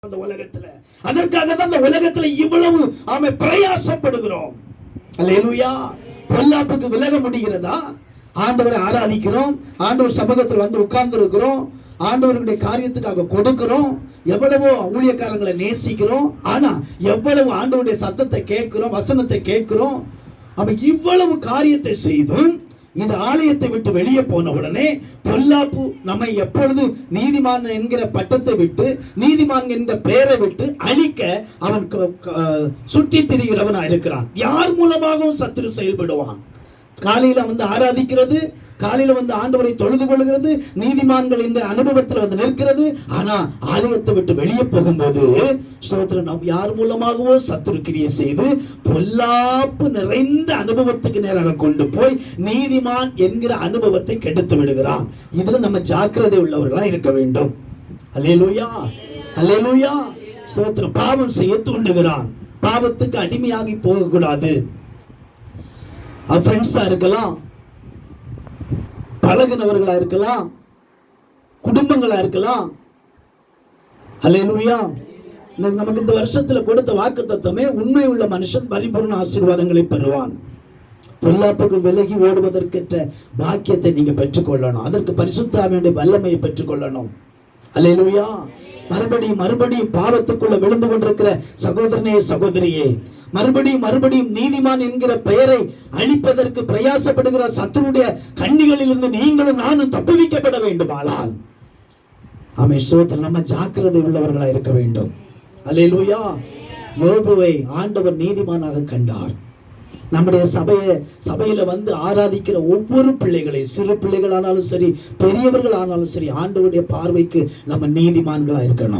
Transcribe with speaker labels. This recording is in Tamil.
Speaker 1: அந்த உலகத்துல அதற்காக தான் அந்த உலகத்துல இவ்வளவு பிரயாசப்படுகிறோம். அல்லேலூயா. பொல்லாப்புக்கு விலக முடிகிறதா? ஆண்டவரை ஆராதிக்கிறோம், ஆண்டவர் சமூகத்தில் வந்து உட்கார்ந்து இருக்கிறோம், ஆண்டவருடைய காரியத்துக்காக கொடுக்கிறோம், எவ்வளவோ ஊழியக்காரங்களை நேசிக்கிறோம், ஆனா எவ்வளவு ஆண்டவருடைய சத்தத்தை கேட்கிறோம், வசனத்தை கேட்கிறோம். அப்ப இவ்வளவு காரியத்தை செய்தும் இந்த ஆலயத்தை விட்டு வெளியே போன உடனே பொல்லாப்பு நம்மை எப்பொழுது நீதிமான் என்கிற பட்டத்தை விட்டு, நீதிமான் என்ற பெயரை விட்டு அழிக்க அவன் சுற்றி திரிகிறவனா இருக்கிறான். யார் மூலமாகவும் சத்துரு செயல்படுவான். காலையில வந்து ஆராதிக்கிறது, காலையில வந்து ஆண்டவரை தொழுது கொள்கிறது, நீதிமான்கள் என்ற அனுபவத்தில் வந்து நிற்கிறது. ஆனா ஆலயத்தை விட்டு வெளியே போகும்போது ஸ்தோத்திரம், யார் மூலமாகவோ சத்துரு கிரியை செய்து பொல்லாப்பு நிறைந்த அனுபவத்துக்கு நேராக கொண்டு போய் நீதிமான் என்கிற அனுபவத்தை கெடுத்து விடுகிறான். இதுல நம்ம ஜாக்கிரதை உள்ளவர்களா இருக்க வேண்டும். அல்லேலூயா, அல்லேலூயா. ஸ்தோத்திரம். பாவம் செய்ய தூண்டுகிறான். பாவத்துக்கு அடிமையாகி போகக்கூடாது. ஃப்ரெண்ட்ஸா இருக்கலாம், பழகினவர்களா இருக்கலாம், குடும்பங்களா இருக்கலாம். அல்லேலூயா. நமக்கு இந்த வருஷத்துல கொடுத்த வாக்குத்தத்தமே, உண்மை உள்ள மனுஷன் பரிபூர்ண ஆசீர்வாதங்களை பெறுவான். பொல்லாப்புக்கு விலகி ஓடுவதற்கேற்ற பாக்கியத்தை நீங்க பெற்றுக்கொள்ளணும். அதற்கு பரிசுத்த ஆவியுடைய வல்லமையை பெற்றுக்கொள்ளணும். அல்லேலூயா. மறுபடியும் பாவத்துக்குள்ள விழுந்து கொண்டிருக்கிற சகோதரனே, சகோதரியே, மறுபடியும் நீதிமான் என்கிற பெயரை அழிப்பதற்கு பிரயாசப்படுகிற சத்துருடைய கண்ணிகளில் இருந்து நீங்களும் நானும் தப்புவிக்கப்பட வேண்டுமானால் நம்ம ஜாக்கிரதை உள்ளவர்களா இருக்க வேண்டும். அல்லேலூயா. யோபுவை ஆண்டவர் நீதிமானாக கண்டார். நம்முடைய சபையில வந்து ஆராதிக்கிற ஒவ்வொரு பிள்ளைகளை, சிறு பிள்ளைகள் ஆனாலும் சரி, பெரியவர்கள் ஆனாலும் சரி, ஆண்டவருடைய பார்வைக்கு நம்ம நீதிமான்களா இருக்கணும்.